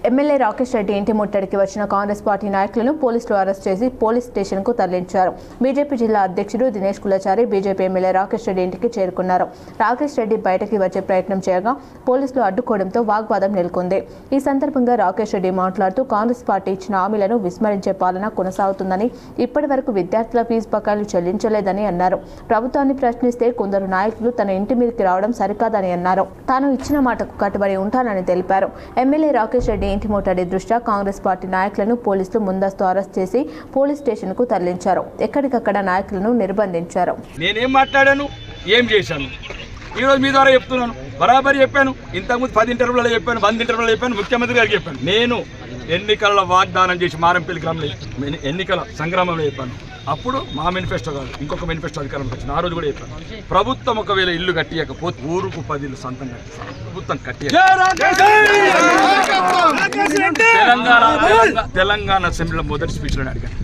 ఎమ్మెల్యే రాకేష్ రెడ్డి ఇంటి ముట్టడికి వచ్చిన కాంగ్రెస్ పార్టీ నాయకులను పోలీసులు అరెస్ట్ చేసి పోలీస్ స్టేషన్కు తరలించారు. బీజేపీ జిల్లా అధ్యక్షుడు దినేష్ కులచారి బీజేపీ ఎమ్మెల్యే రాకేష్ రెడ్డి ఇంటికి చేరుకున్నారు. రాకేష్ రెడ్డి బయటకి వచ్చే ప్రయత్నం చేయగా పోలీసులు అడ్డుకోవడంతో వాగ్వాదం నెలకొంది. ఈ సందర్భంగా రాకేష్ రెడ్డి మాట్లాడుతూ కాంగ్రెస్ పార్టీ ఇచ్చిన హామీలను విస్మరించే పాలన కొనసాగుతుందని, ఇప్పటి వరకు విద్యార్థుల ఫీజు బకాయిలు చెల్లించలేదని అన్నారు. ప్రభుత్వాన్ని ప్రశ్నిస్తే కొందరు నాయకులు తన ఇంటి మీదకి రావడం సరికాదని అన్నారు. తాను ఇచ్చిన మాటకు కట్టుబడి ఉంటానని తెలిపారు. ఎమ్మెల్యే రాకేష్ రెడ్డి ఇంటి ముట్టడి దృష్ట్యా కాంగ్రెస్ పార్టీ నాయకులను పోలీసులు ముందస్తు అరెస్ట్ చేసి పోలీస్ స్టేషన్ కు తరలించారు. ఎక్కడికక్కడ నాయకులను నిర్బంధించారు. నేనేం మాట్లాడాను, ఏం చేశాను, ఈరోజు మీ ద్వారా చెప్తున్నాను. బరాబరి చెప్పాను. ఇంతకుముందు 10 ఇంటర్వ్యూలలో చెప్పాను, 100 ఇంటర్వ్యూలో చెప్పాను, ముఖ్యమంత్రి గారికి చెప్పాను. నేను ఎన్నికల వాగ్దానం చేసి మారంపల్లి గ్రామంలో ఎన్నికల సంగ్రామంలో చెప్పాను. అప్పుడు మా మేనిఫెస్టో కాదు, ఇంకొక మేనిఫెస్టో అధికారంలోకి వచ్చింది. ఆ రోజు కూడా చెప్పాను, ప్రభుత్వం ఒకవేళ ఇల్లు కట్టియకపోతే ఊరుకు 10 ఇల్లు సొంతం కట్టిస్తాను. ప్రభుత్వం తెలంగాణ అసెంబ్లీలో మొదటి స్పీచ్లో అడిగాను,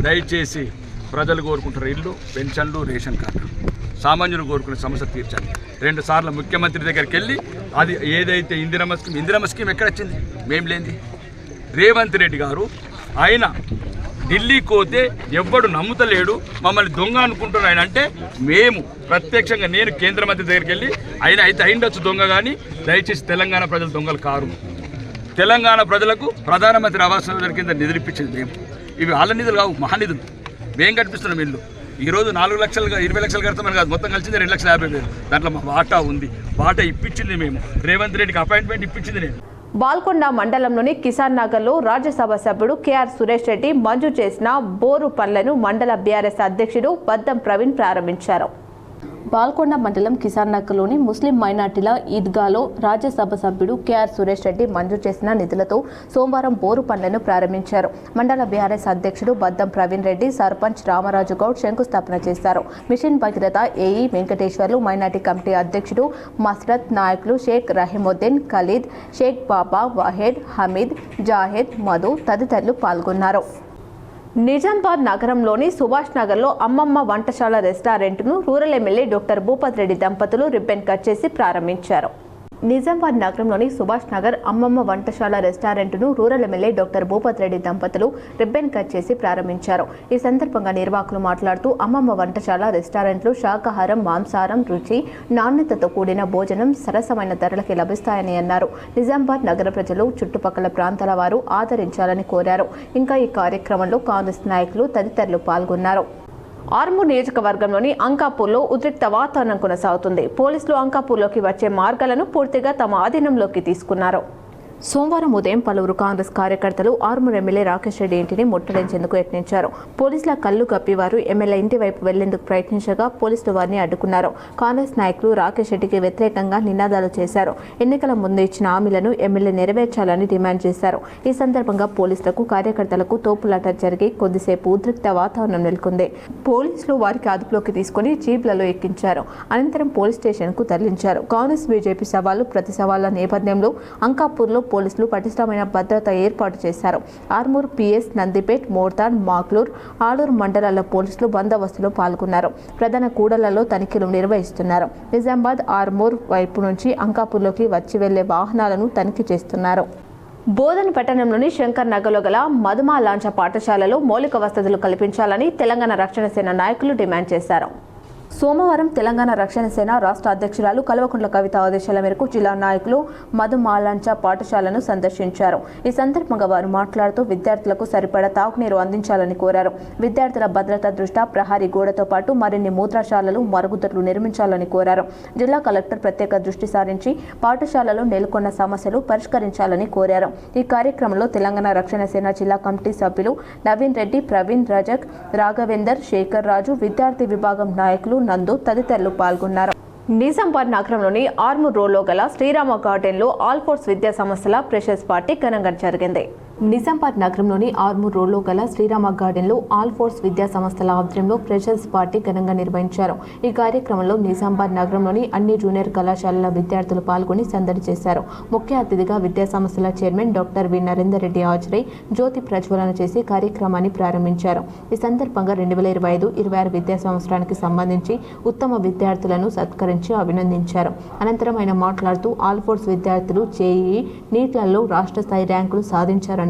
దయచేసి ప్రజలు కోరుకుంటారు ఇల్లు, పెన్షన్లు, రేషన్ కార్డు, సామాన్యులు కోరుకునే సమస్య తీర్చాలి. 2 సార్లు ముఖ్యమంత్రి దగ్గరికి వెళ్ళి అది ఏదైతే ఇందిరమ్మ స్కీమ్ ఎక్కడ వచ్చింది, మేం లేనిది. రేవంత్ రెడ్డి గారు ఆయన ఢిల్లీకి పోతే ఎవ్వడు నమ్ముతలేడు, మమ్మల్ని దొంగ అనుకుంటున్నాడు. ఆయన అంటే మేము ప్రత్యక్షంగా నేను కేంద్ర మంత్రి దగ్గరికి వెళ్ళి ఆయన అయితే అయిండొచ్చు దొంగ, కానీ దయచేసి తెలంగాణ ప్రజలు దొంగలు కారు. తెలంగాణ ప్రజలకు ప్రధానమంత్రి ఆవాస్ యోజన కింద నిధులు ఇప్పించింది మేము. ఇవి వాళ్ళ నిధులు కావు, మహానిధులు. మేము కట్టిస్తున్నాం ఇల్లు. ఈరోజు 4 లక్షలుగా 20 లక్షలు కడతామని కాదు, మొత్తం కలిసింది 2,50,000. దాంట్లో మా వాటా ఉంది. వాటా ఇప్పించింది మేము. రేవంత్ రెడ్డికి అపాయింట్మెంట్ ఇప్పించింది నేను. బాల్కొండ మండలంలోని కిసాన్ నగర్లో రాజ్యసభ సభ్యుడు కేఆర్ సురేష్ రెడ్డి మంజూరు చేసిన బోరు పనులను మండల బీఆర్ఎస్ అధ్యక్షుడు బద్దం ప్రవీణ్ ప్రారంభించారు. బాల్కొండ మండలం కిసాన్ నగర్లోని ముస్లిం మైనార్టీల ఈద్గాలో రాజ్యసభ సభ్యుడు కేఆర్ సురేష్ రెడ్డి మంజూరు చేసిన నిధులతో సోమవారం బోరు పనులను ప్రారంభించారు. మండల బీఆర్ఎస్ అధ్యక్షుడు బద్దం ప్రవీణ్ రెడ్డి, సర్పంచ్ రామరాజు గౌడ్ శంకుస్థాపన చేశారు. Mission Bhagiratha AE Venkateswarlu, minority committee అధ్యక్షుడు మస్రత్, నాయకులు షేక్ రహీముద్దీన్, ఖలీద్, షేక్ బాబా, వాహెద్, హమీద్, జాహెద్, మధు తదితరులు పాల్గొన్నారు. నిజామాబాద్ నగరంలోని సుభాష్ నగర్లో అమ్మమ్మ వంటశాల రెస్టారెంట్ను rural MLA doctor Bhupath Reddy దంపతులు రిబ్బన్ కట్ చేసి ప్రారంభించారు. నిజామాబాద్ నగరంలోని సుభాష్ నగర్ అమ్మమ్మ వంటశాల రెస్టారెంట్ను rural MLA doctor Bhupath Reddy దంపతులు రిబ్బన్ కట్ చేసి ప్రారంభించారు. ఈ సందర్భంగా నిర్వాహకులు మాట్లాడుతూ అమ్మమ్మ వంటశాల రెస్టారెంట్లు శాకాహారం, మాంసాహారం, రుచి, నాణ్యతతో కూడిన భోజనం సరసమైన ధరలకి లభిస్తాయని అన్నారు. నిజామాబాద్ నగర ప్రజలు, చుట్టుపక్కల ప్రాంతాల వారు ఆదరించాలని కోరారు. ఇంకా ఈ కార్యక్రమంలో కాంగ్రెస్ నాయకులు తదితరులు పాల్గొన్నారు. ఆర్మూర్ నియోజకవర్గంలోని అంకాపూర్లో ఉద్రిక్త వాతావరణం కొనసాగుతుంది. పోలీసులు అంకాపూర్లోకి వచ్చే మార్గాలను పూర్తిగా తమ ఆధీనంలోకి తీసుకున్నారు. సోమవారం ఉదయం పలువురు కాంగ్రెస్ కార్యకర్తలు ఆర్మూర్ ఎమ్మెల్యే రాకేష్ రెడ్డి ఇంటిని ముట్టడించేందుకు యత్నించారు. పోలీసుల కళ్లు కప్పి వారు ఎమ్మెల్యే ఇంటి వైపు వెళ్లేందుకు ప్రయత్నించగా పోలీసులు వారిని అడ్డుకున్నారు. కాంగ్రెస్ నాయకులు రాకేష్ రెడ్డికి వ్యతిరేకంగా నినాదాలు చేశారు. ఎన్నికల ముందు ఇచ్చిన హామీలను ఎమ్మెల్యే నెరవేర్చాలని డిమాండ్ చేశారు. ఈ సందర్భంగా పోలీసులకు, కార్యకర్తలకు తోపులాట జరిగి కొద్దిసేపు ఉద్రిక్త వాతావరణం నెలకొంది. పోలీసులు వారికి అదుపులోకి తీసుకుని జీప్లలో ఎక్కించారు. అనంతరం పోలీస్ స్టేషన్కు తరలించారు. కాంగ్రెస్, బీజేపీ సవాలు, ప్రతి సవాళ్ల నేపథ్యంలో అంకాపూర్లో పోలీసులు పటిష్టమైన భద్రత ఏర్పాటు చేశారు. ఆర్మూర్, పిఎస్, నందిపేట్, మోర్తాన్, మాక్లూర్, ఆలూరు మండలాల పోలీసులు బందోబస్తులో పాల్గొన్నారు. ప్రధాన కూడళ్లలో తనిఖీలు నిర్వహిస్తున్నారు. నిజామాబాద్, ఆర్మూర్ వైపు నుంచి అంకాపూర్లోకి వచ్చి వెళ్లే వాహనాలను తనిఖీ చేస్తున్నారు. బోధన్ పట్టణంలోని శంకర్ నగర్లో గల మధుమా లాంఛ పాఠశాలలో మౌలిక వసతులు కల్పించాలని తెలంగాణ రక్షణ సేన నాయకులు డిమాండ్ చేశారు. సోమవారం తెలంగాణ రక్షణ సేన రాష్ట్ర అధ్యక్షురాలు కల్వకుంట్ల కవిత ఆదేశాల మేరకు జిల్లా నాయకులు మధుమాలాంచ పాఠశాలను సందర్శించారు. ఈ సందర్భంగా వారు మాట్లాడుతూ విద్యార్థులకు సరిపడా తాగునీరు అందించాలని కోరారు. విద్యార్థుల భద్రత దృష్ట్యా ప్రహరీ గోడతో పాటు మరిన్ని మూత్రశాలలు, మరుగుదొడ్లు నిర్మించాలని కోరారు. జిల్లా కలెక్టర్ ప్రత్యేక దృష్టి సారించి పాఠశాలలో నెలకొన్న సమస్యలు పరిష్కరించాలని కోరారు. ఈ కార్యక్రమంలో తెలంగాణ రక్షణ సేన జిల్లా కమిటీ సభ్యులు నవీన్ రెడ్డి, ప్రవీణ్, రజక్, రాఘవేందర్, శేఖర్ రాజు, విద్యార్థి విభాగం నాయకులు నందు తదితరులు పాల్గొన్నారు. నిజామాబాద్ నగరంలోని ఆర్మూర్ రోడ్లో గల శ్రీరామ గార్డెన్లో ఆల్ ఫోర్స్ విద్యా సంస్థల ఫ్రెషర్స్ పార్టీ ఘనంగా జరిగింది. నిజామాబాద్ నగరంలోని ఆర్మూర్ రోడ్లో గల శ్రీరామ గార్డెన్లో ఆల్ ఫోర్స్ విద్యా సంస్థల ఆధ్వర్యంలో ఫ్రెషర్స్ పార్టీ ఘనంగా నిర్వహించారు. ఈ కార్యక్రమంలో నిజామాబాద్ నగరంలోని అన్ని జూనియర్ కళాశాలల విద్యార్థులు పాల్గొని సందడి చేశారు. ముఖ్య అతిథిగా విద్యా సంస్థల chairman doctor V Narender Reddy హాజరై జ్యోతి ప్రజ్వలన చేసి కార్యక్రమాన్ని ప్రారంభించారు. ఈ సందర్భంగా 2025-26 విద్యా సంవత్సరానికి సంబంధించి ఉత్తమ విద్యార్థులను సత్కరించి అభినందించారు. అనంతరం ఆయన మాట్లాడుతూ ఆల్ ఫోర్స్ విద్యార్థులు జేఈఈ, నీట్లలో రాష్ట్ర స్థాయి ర్యాంకులు సాధించారన్నారు.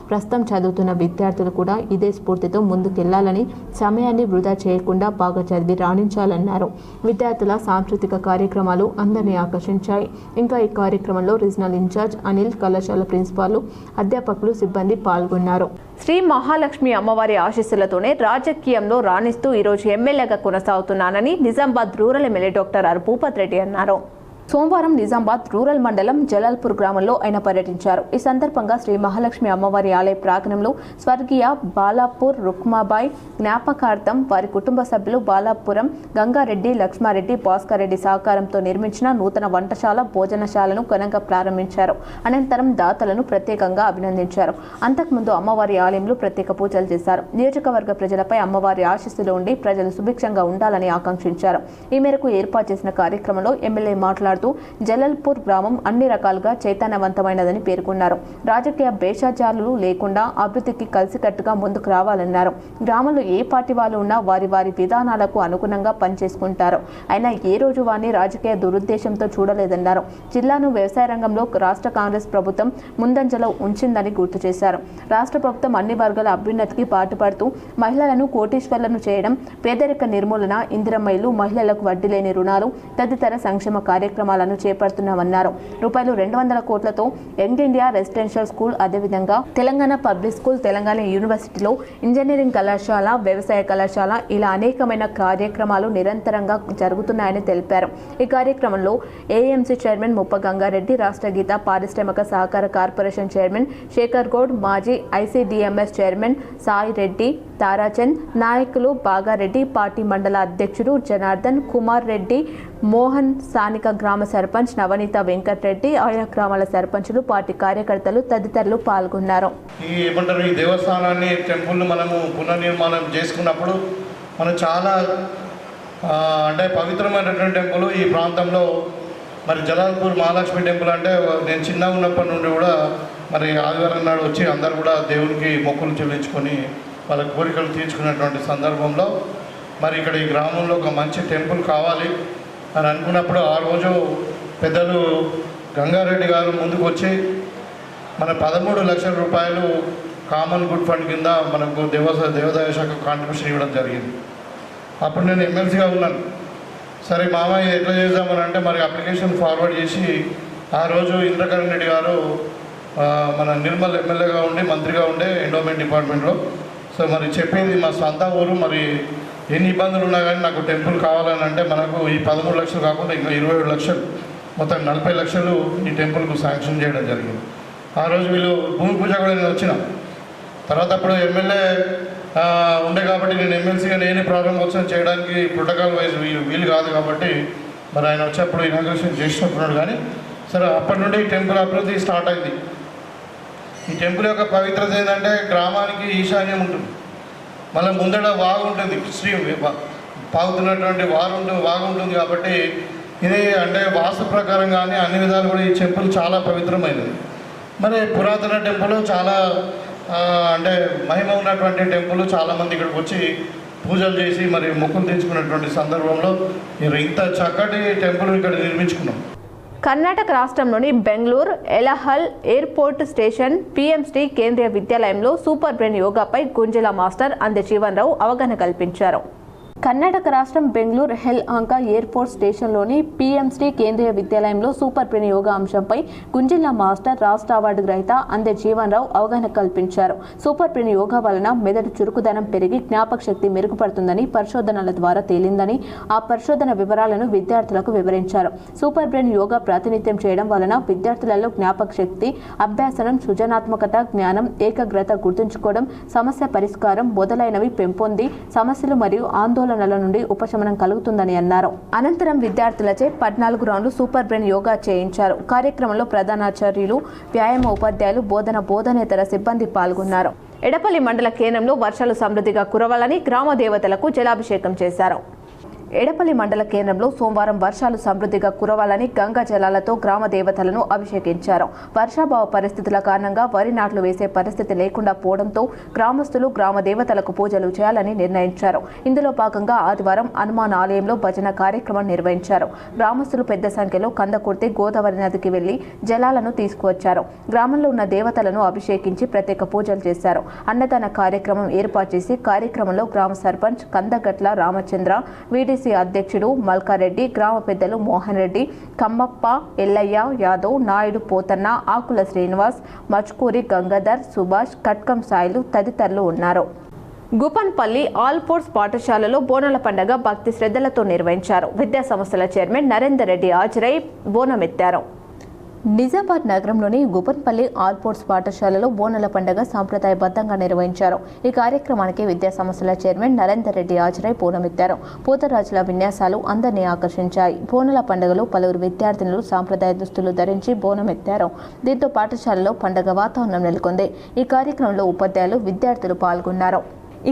ప్రస్తుతం చదువుతున్న విద్యార్థులు కూడా ఇదే స్ఫూర్తితో ముందుకెళ్లాలని, సమయాన్ని వృధా చేయకుండా బాగా చదివి రాణించాలన్నారు. విద్యార్థుల సాంస్కృతిక కార్యక్రమాలు అందరినీ ఆకర్షించాయి. ఇంకా ఈ కార్యక్రమంలో రీజనల్ ఇన్ఛార్జ్ అనిల్, కళాశాల ప్రిన్సిపాల్, అధ్యాపకులు, సిబ్బంది పాల్గొన్నారు. శ్రీ మహాలక్ష్మి అమ్మవారి ఆశీస్సులతోనే రాజకీయంలో రాణిస్తూ ఈరోజు ఎమ్మెల్యేగా కొనసాగుతున్నానని Nizamabad rural MLA doctor Bhupath Reddy అన్నారు. సోమవారం నిజామాబాద్ రూరల్ మండలం జలాల్పూర్ గ్రామంలో ఆయన పర్యటించారు. ఈ సందర్భంగా శ్రీ మహాలక్ష్మి అమ్మవారి ఆలయ ప్రాంగణంలో స్వర్గీయ బాలాపూర్ రుక్మాబాయ్ జ్ఞాపకార్థం వారి కుటుంబ సభ్యులు బాలాపురం గంగారెడ్డి, లక్ష్మారెడ్డి, భాస్కర్ రెడ్డి సహకారంతో నిర్మించిన నూతన వంటశాల, భోజనశాలను ఘనంగా ప్రారంభించారు. అనంతరం దాతలను ప్రత్యేకంగా అభినందించారు. అంతకుముందు అమ్మవారి ఆలయంలో ప్రత్యేక పూజలు చేశారు. నియోజకవర్గ ప్రజలపై అమ్మవారి ఆశీస్సులు ఉండి ప్రజలు సుభిక్షంగా ఉండాలని ఆకాంక్షించారు. ఈ మేరకు ఏర్పాటు చేసిన కార్యక్రమంలో ఎమ్మెల్యే మాట్లాడుతూ జలాల్పూర్ గ్రామం అన్ని రకాలుగా చైతన్యవంతమైనదని పేర్కొన్నారు. రాజకీయ భేషజాలు లేకుండా అభివృద్ధికి కలిసికట్టుగా ముందుకు రావాలన్నారు. గ్రామంలో ఏ పార్టీ వాళ్ళు ఉన్నా వారి వారి విధానాలకు అనుగుణంగా పనిచేసుకుంటారు. అయినా ఏ రోజు వారిని రాజకీయ దురుద్దేశంతో చూడలేదన్నారు. జిల్లాను వ్యవసాయ రంగంలో రాష్ట్ర కాంగ్రెస్ ప్రభుత్వం ముందంజలో ఉంచిందని గుర్తు చేశారు. రాష్ట్ర ప్రభుత్వం అన్ని వర్గాల అభ్యున్నతికి పాటుపడుతూ మహిళలను కోటీశ్వర్లను చేయడం, పేదరిక నిర్మూలన, ఇందిరమ్మ ఇల్లు, మహిళలకు వడ్డీ లేని రుణాలు తదితర సంక్షేమ కార్యక్రమాలు కార్యక్రమాలను చేపడుతున్నామన్నారు. రూపాయలు 200 కోట్లతో యంగ్ ఇండియా రెసిడెన్షియల్ స్కూల్, అదేవిధంగా తెలంగాణ పబ్లిక్ స్కూల్, తెలంగాణ యూనివర్సిటీలో ఇంజనీరింగ్ కళాశాల, వ్యవసాయ కళాశాల ఇలా అనేకమైన కార్యక్రమాలు నిరంతరంగా జరుగుతున్నాయని తెలిపారు. ఈ కార్యక్రమంలో ఏఎంసీ చైర్మన్ ముప్ప గంగారెడ్డి, రాష్ట్ర గీత పారిశ్రామిక సహకార కార్పొరేషన్ చైర్మన్ శేఖర్ గౌడ్, మాజీ ఐసీడీఎంఎస్ చైర్మన్ సాయి రెడ్డి, తారాచంద్, నాయకులు బాగారెడ్డి, పార్టీ మండల అధ్యక్షుడు జనార్దన్, కుమార్ రెడ్డి, మోహన్, స్థానిక గ్రామ సర్పంచ్ నవనీత వెంకటరెడ్డి, ఆయా గ్రామాల సర్పంచులు, పార్టీ కార్యకర్తలు తదితరులు పాల్గొన్నారు. ఈ దేవస్థానాన్ని, టెంపుల్ను మనము పునర్నిర్మాణం చేసుకున్నప్పుడు మనం చాలా అంటే పవిత్రమైనటువంటి టెంపుల్ ఈ ప్రాంతంలో. మరి జలాల్పూర్ మహాలక్ష్మి టెంపుల్ అంటే నేను చిన్నగా ఉన్నప్పటి నుండి కూడా మరి ఆదివారం నాడు వచ్చి అందరు కూడా దేవునికి మొక్కులు చెల్లించుకొని వాళ్ళ కోరికలు తీర్చుకున్నటువంటి సందర్భంలో మరి ఇక్కడ ఈ గ్రామంలో ఒక మంచి టెంపుల్ కావాలి అని అనుకున్నప్పుడు ఆ రోజు పెద్దలు గంగారెడ్డి గారు ముందుకు వచ్చి మన 13 లక్షల రూపాయలు కామన్ గుడ్ ఫండ్ కింద మనకు దేవాదాయ శాఖ కాంట్రిబ్యూషన్ ఇవ్వడం జరిగింది. అప్పుడు నేను ఎమ్మెల్సీగా ఉన్నాను. సరే మామయ్య ఎట్లా చేద్దామని అంటే మరి అప్లికేషన్ ఫార్వర్డ్ చేసి ఆ రోజు ఇంద్రకరణ్ రెడ్డి గారు మన నిర్మల్ ఎమ్మెల్యేగా ఉండి మంత్రిగా ఉండే ఎండోమెంట్ డిపార్ట్మెంట్లో సో మరి చెప్పింది మా సొంత ఊరు, మరి ఎన్ని ఇబ్బందులు ఉన్నా కానీ నాకు టెంపుల్ కావాలని అంటే మనకు ఈ 13 లక్షలు కాకుండా ఇంకా 27 లక్షలు, మొత్తం 40 లక్షలు ఈ టెంపుల్కు శాంక్షన్ చేయడం జరిగింది. ఆ రోజు వీళ్ళు భూమి పూజ కూడా నేను వచ్చిన తర్వాత అప్పుడు ఎమ్మెల్యే ఉండే కాబట్టి నేను ఎమ్మెల్సీగా నేనే ప్రారంభోత్సవం చేయడానికి ప్రోటోకాల్ వైజ్ వీలు కాదు కాబట్టి మరి ఆయన వచ్చేప్పుడు ఇనాగ్రేషన్ చేసినట్టున్నాడు. కానీ సరే అప్పటి నుండి ఈ టెంపుల్ అభివృద్ధి స్టార్ట్ అయింది. ఈ టెంపుల్ యొక్క పవిత్రత ఏంటంటే గ్రామానికి ఈశాన్యం ఉంటుంది, మళ్ళీ ముందడ వాగు ఉంటుంది, స్ట్రీమ్ పాగుతున్నటువంటి వాగు ఉంటుంది కాబట్టి ఇది అంటే వాస్తు ప్రకారం కానీ అన్ని విధాలు కూడా ఈ టెంపుల్ చాలా పవిత్రమైనది. మరి పురాతన టెంపుల్ చాలా అంటే మహిమ ఉన్నటువంటి టెంపుల్, చాలామంది ఇక్కడికి వచ్చి పూజలు చేసి మరి మొక్కులు తెచ్చుకున్నటువంటి సందర్భంలో ఇంత చక్కటి టెంపుల్ ఇక్కడ నిర్మించుకున్నాం. కర్ణాటక రాష్ట్రంలోని బెంగళూరు ఎలహల్ ఎయిర్పోర్ట్ స్టేషన్ పిఎంసి కేంద్రీయ విద్యాలయంలో సూపర్ బ్రెయిన్ యోగాపై గుంజల మాస్టర్ అందె జీవన్ రావు అవగాహన కల్పించారు. కర్ణాటక రాష్ట్రం బెంగళూరు హెల్ ఆంకా ఎయిర్పోర్ట్ స్టేషన్లోని పిఎంసి కేంద్రీయ విద్యాలయంలో సూపర్ బ్రెయిన్ యోగా అంశంపై గుంజిల్లా మాస్టర్ రాష్ట్ర అవార్డు గ్రహీత అందె జీవన్ రావు అవగాహన కల్పించారు. సూపర్ బ్రెయిన్ యోగా వలన మెదడు చురుకుదనం పెరిగి జ్ఞాపక శక్తి మెరుగుపడుతుందని పరిశోధనల ద్వారా తేలిందని ఆ పరిశోధన వివరాలను విద్యార్థులకు వివరించారు. సూపర్ బ్రెయిన్ యోగా ప్రాతినిధ్యం చేయడం వలన విద్యార్థులలో జ్ఞాపక శక్తి, అభ్యాసనం, సృజనాత్మకత, జ్ఞానం, ఏకాగ్రత, గుర్తుంచుకోవడం, సమస్య పరిష్కారం మొదలైనవి పెంపొంది సమస్యలు మరియు ఆందోళనల నుండి ఉపశమనం కలుగుతుందని అన్నారు. అనంతరం విద్యార్థులచే 14 రౌండ్లు సూపర్ బ్రెయిన్ యోగా చేయించారు. కార్యక్రమంలో ప్రధానాచార్యులు, వ్యాయామ ఉపాధ్యాయులు, బోధనేతర సిబ్బంది పాల్గొన్నారు. ఎడపల్లి మండల కేంద్రంలో వర్షాలు సమృద్ధిగా కురవాలని గ్రామ దేవతలకు జలాభిషేకం చేశారు. ఎడపల్లి మండల కేంద్రంలో సోమవారం వర్షాలు సమృద్ధిగా కురవాలని గంగా జలాలతో గ్రామ దేవతలను అభిషేకించారు. వర్షాభావ పరిస్థితుల కారణంగా వరి నాట్లు వేసే పరిస్థితి లేకుండా పోవడంతో గ్రామస్తులు గ్రామ దేవతలకు పూజలు చేయాలని నిర్ణయించారు. ఇందులో భాగంగా ఆదివారం హనుమాన్ ఆలయంలో భజన కార్యక్రమం నిర్వహించారు. గ్రామస్తులు పెద్ద సంఖ్యలో కందకుర్తి గోదావరి నదికి వెళ్లి జలాలను తీసుకువచ్చారు. గ్రామంలో ఉన్న దేవతలను అభిషేకించి ప్రత్యేక పూజలు చేశారు. అన్నదాన కార్యక్రమం ఏర్పాటు చేసి కార్యక్రమంలో గ్రామ సర్పంచ్ కందగట్ల రామచంద్ర, వీడి అధ్యక్షుడు మల్కారెడ్డి, గ్రామ పెద్దలు మోహన్ రెడ్డి, కమ్మప్ప, ఎల్లయ్య యాదవ్, నాయుడు పోతన్న, ఆకుల శ్రీనివాస్, మచ్కూరి గంగాధర్, సుభాష్, కట్కం సాయిలు తదితరులు ఉన్నారు. గుపన్పల్లి ఆల్ పోర్ట్స్ పాఠశాలలో బోనాల పండుగ భక్తి శ్రద్ధలతో నిర్వహించారు. విద్యా సంస్థల చైర్మన్ నరేందర్ రెడ్డి హాజరై బోనమెత్తారు. నిజామాబాద్ నగరంలోని గుపన్పల్లి ఆల్ పోర్ట్స్ పాఠశాలలో బోనాల పండుగ సాంప్రదాయబద్ధంగా నిర్వహించారు. ఈ కార్యక్రమానికి విద్యా సంస్థల చైర్మన్ నరేందర్ రెడ్డి హాజరై బోనమెత్తారు. పూతరాజుల విన్యాసాలు అందరినీ ఆకర్షించాయి. బోనాల పండుగలో పలువురు విద్యార్థినులు సాంప్రదాయ దుస్తులు ధరించి బోనమెత్తారు. దీంతో పాఠశాలలో పండుగ వాతావరణం నెలకొంది. ఈ కార్యక్రమంలో ఉపాధ్యాయులు, విద్యార్థులు పాల్గొన్నారు.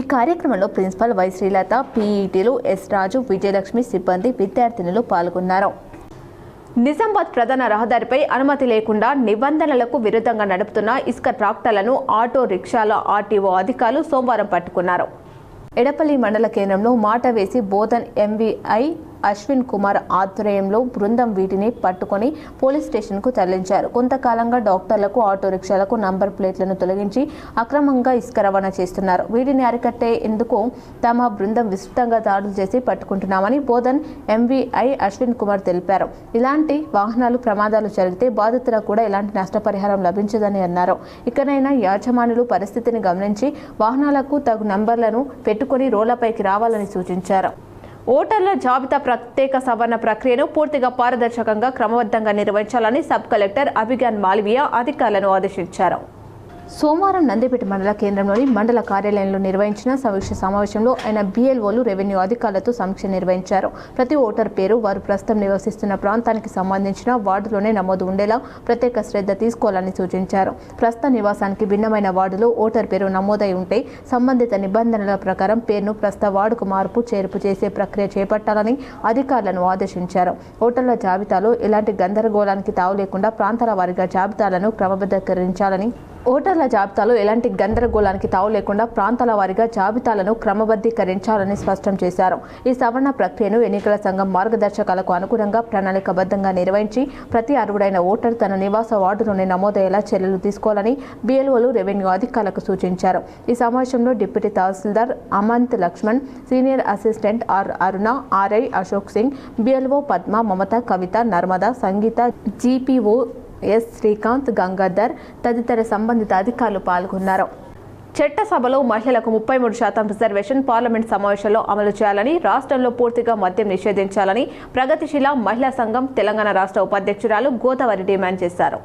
ఈ కార్యక్రమంలో ప్రిన్సిపల్ వై శ్రీలత, పీఈటీలు ఎస్ రాజు, విజయలక్ష్మి, సిబ్బంది, విద్యార్థినులు పాల్గొన్నారు. నిజామాబాద్ ప్రధాన రహదారిపై అనుమతి లేకుండా నిబంధనలకు విరుద్ధంగా నడుపుతున్న ఇసుక ట్రాక్టర్లను ఆటో రిక్షాల ఆర్టీఓ అధికారులు సోమవారం పట్టుకున్నారు. ఎడపల్లి మండల కేంద్రంలో మాట వేసి బోధన్ ఎంవీఐ అశ్విన్ కుమార్ ఆధ్వర్యంలో బృందం వీటిని పట్టుకొని పోలీస్ స్టేషన్కు తరలించారు. కొంతకాలంగా డాక్టర్లకు, ఆటో రిక్షాలకు నంబర్ ప్లేట్లను తొలగించి అక్రమంగా ఇసుక రవాణా చేస్తున్నారు. వీటిని అరికట్టేందుకు తమ బృందం విస్తృతంగా దాడులు చేసి పట్టుకుంటున్నామని బోధన్ ఎంవీఐ అశ్విన్ కుమార్ తెలిపారు. ఇలాంటి వాహనాలు ప్రమాదాలు జరిగితే బాధితులకు కూడా ఎలాంటి నష్టపరిహారం లభించదని అన్నారు. ఇకనైనా యాజమానులు పరిస్థితిని గమనించి వాహనాలకు తగు నంబర్లను పెట్టుకుని రోడ్లపైకి రావాలని సూచించారు. ఓటర్ల జాబితా ప్రత్యేక సవరణ ప్రక్రియను పూర్తిగా పారదర్శకంగా, క్రమబద్ధంగా నిర్వహించాలని సబ్ కలెక్టర్ అభిజ్ఞాన్ మాల్వియా అధికారులను ఆదేశించారు. సోమవారం నందిపేట మండల కేంద్రంలోని మండల కార్యాలయంలో నిర్వహించిన సమీక్ష సమావేశంలో ఆయన BLOలు, రెవెన్యూ అధికారులతో సమీక్ష నిర్వహించారు. ప్రతి ఓటర్ పేరు వారు ప్రస్తుతం నివసిస్తున్న ప్రాంతానికి సంబంధించిన వార్డులోనే నమోదు ఉండేలా ప్రత్యేక శ్రద్ధ తీసుకోవాలని సూచించారు. ప్రస్తుత నివాసానికి భిన్నమైన వార్డులో ఓటర్ పేరు నమోదై ఉంటే సంబంధిత నిబంధనల ప్రకారం పేరును ప్రస్తుత వార్డుకు మార్పు, చేర్పు చేసే ప్రక్రియ చేపట్టాలని అధికారులను ఆదేశించారు. ఓటర్ల జాబితాలో ఎలాంటి గందరగోళానికి తావు లేకుండా ప్రాంతాల వారీగా జాబితాలను క్రమబద్ధీకరించాలని స్పష్టం చేశారు. ఈ సవరణ ప్రక్రియను ఎన్నికల సంఘం మార్గదర్శకాలకు అనుగుణంగా ప్రణాళికబద్ధంగా నిర్వహించి ప్రతి అర్హుడైన ఓటర్ తన నివాస వార్డులోనే నమోదయ్యేలా చర్యలు తీసుకోవాలని BLOలు, రెవెన్యూ అధికారులకు సూచించారు. ఈ సమావేశంలో డిప్యూటీ తహసీల్దార్ అమంత్ లక్ష్మణ్, సీనియర్ అసిస్టెంట్ అరుణ, RI అశోక్ సింగ్, BLO పద్మ, మమత, కవిత, నర్మదా, సంగీత, GPO శ్రీకాంత్, గంగాధర్ తదితర సంబంధిత అధికారులు పాల్గొన్నారు. చట్టసభలో మహిళలకు 33% రిజర్వేషన్ పార్లమెంట్ సమావేశంలో అమలు చేయాలని, రాష్ట్రంలో పూర్తిగా మద్యం నిషేధించాలని ప్రగతిశీల మహిళా సంఘం తెలంగాణ రాష్ట్ర ఉపాధ్యక్షురాలు గోదావరి డిమాండ్ చేశారు.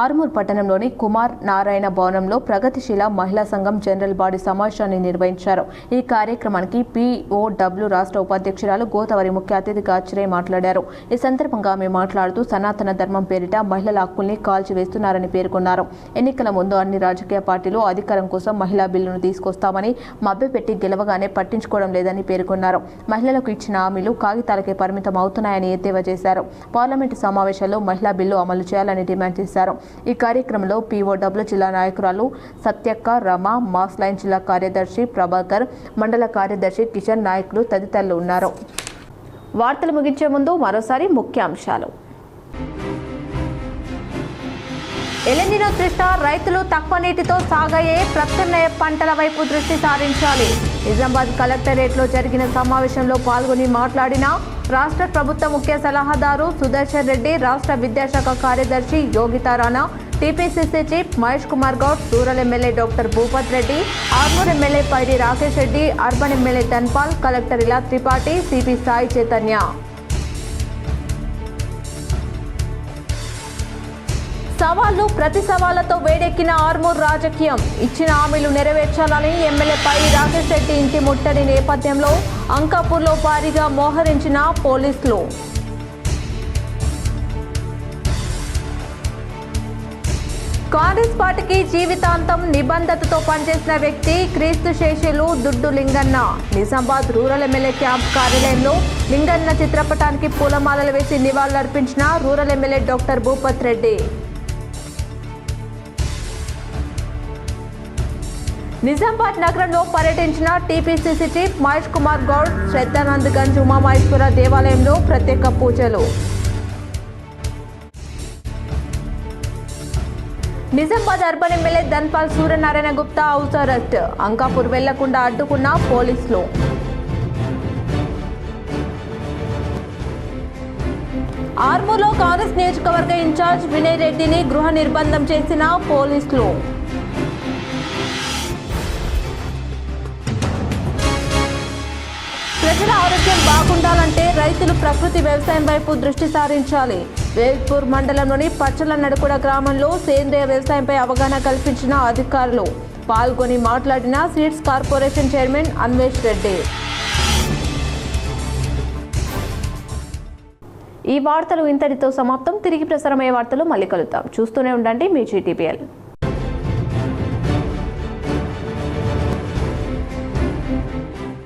ఆర్మూర్ పట్టణంలోని కుమార్ నారాయణ భవనంలో ప్రగతిశీల మహిళా సంఘం జనరల్ బాడీ సమావేశాన్ని నిర్వహించారు. ఈ కార్యక్రమానికి POW రాష్ట్ర ఉపాధ్యక్షురాలు గోదావరి ముఖ్య అతిథిగా హాజరై మాట్లాడారు. ఈ సందర్భంగా ఆమె మాట్లాడుతూ సనాతన ధర్మం పేరిట మహిళల హక్కుల్ని కాల్చివేస్తున్నారని పేర్కొన్నారు. ఎన్నికల ముందు అన్ని రాజకీయ పార్టీలు అధికారం కోసం మహిళా బిల్లును తీసుకొస్తామని మభ్యపెట్టి గెలవగానే పట్టించుకోవడం లేదని పేర్కొన్నారు. మహిళలకు ఇచ్చిన హామీలు కాగితాలకే పరిమితం అవుతున్నాయని ఎద్దేవా చేశారు. పార్లమెంటు సమావేశాల్లో మహిళా బిల్లు అమలు చేయాలని డిమాండ్ చేశారు. ఈ కార్యక్రమంలో POW జిల్లా నాయకురాలు సత్యక్క, రమ, మాస్ లైన్ జిల్లా కార్యదర్శి ప్రభాకర్, మండల కార్యదర్శి కిషన్, నాయకులు తదితరులు ఉన్నారు. వార్తలు ముగించే ముందు మరోసారి ముఖ్యాంశాలు. ఎలెనినో దృష్ట్యా రైతులు తక్కువ నీటితో సాగయ్యే ప్రత్యామ్నాయ పంటల వైపు దృష్టి సారించాలి. నిజామాబాద్ కలెక్టరేట్లో జరిగిన సమావేశంలో పాల్గొని మాట్లాడిన రాష్ట్ర ప్రభుత్వ ముఖ్య సలహాదారు సుదర్శన్ రెడ్డి, రాష్ట్ర విద్యాశాఖ కార్యదర్శి Yogita Rana, TPCC chief Mahesh Kumar Goud, rural MLA doctor Bhupath Reddy, Armoor MLA Paidi Rakesh Reddy, urban MLA Dhanpal, collector Ila Tripathi, CP Sai Chaitanya. సవాళ్లు, ప్రతి సవాళ్లతో వేడెక్కిన ఆర్మూర్ రాజకీయం. ఇచ్చిన హామీలు నెరవేర్చాలని ఎమ్మెల్యే పైడి రాకేష్ రెడ్డి ఇంటి ముట్టడి నేపథ్యంలో అంకాపూర్లో భారీగా మోహరించిన పోలీసులు. కాంగ్రెస్ పార్టీకి జీవితాంతం నిబంధతతో పనిచేసిన వ్యక్తి క్రీస్తు శేషులు Duddu Linganna. Nizamabad rural MLA camp కార్యాలయంలో లింగన్న చిత్రపటానికి పూలమాలలు వేసి నివాళులర్పించిన rural MLA doctor Bhupath Reddy. Nizamabad నగరంలో పర్యటించిన TPCC చీఫ్ మహేష్ కుమార్ గౌడ్, శ్రద్ధానందగంజ్ ఉమామహేశ్వర దేవాలయంలో ప్రత్యేక పూజలు. Nizamabad urban MLA Dhanpal Suryanarayana Gupta house arrest. Ankapur వెళ్లకుండా అడ్డుకున్న పోలీసులు. ఆర్మూర్లో కాంగ్రెస్ నియోజకవర్గ ఇన్ఛార్జ్ వినయ్ రెడ్డిని గృహ నిర్బంధం చేసిన పోలీసులు. ప్రజల ఆరోగ్యం బాగుండాలంటే రైతులు ప్రకృతి వ్యవసాయం వైపు దృష్టి సారించాలి. వేల్పూర్ మండలంలోని పచ్చల నడుకుడ గ్రామంలో సేంద్రియ వ్యవసాయంపై అవగాహన కల్పించిన అధికారులు. పాల్గొని మాట్లాడిన seeds corporation chairman Anvesh Reddy. ఈ వార్తలు ఇంతటితో సమాప్తం. తిరిగి ప్రసారమయ్యే వార్తలు మళ్ళీ కలుద్దాం. చూస్తూనే ఉండండి మీ GTPL.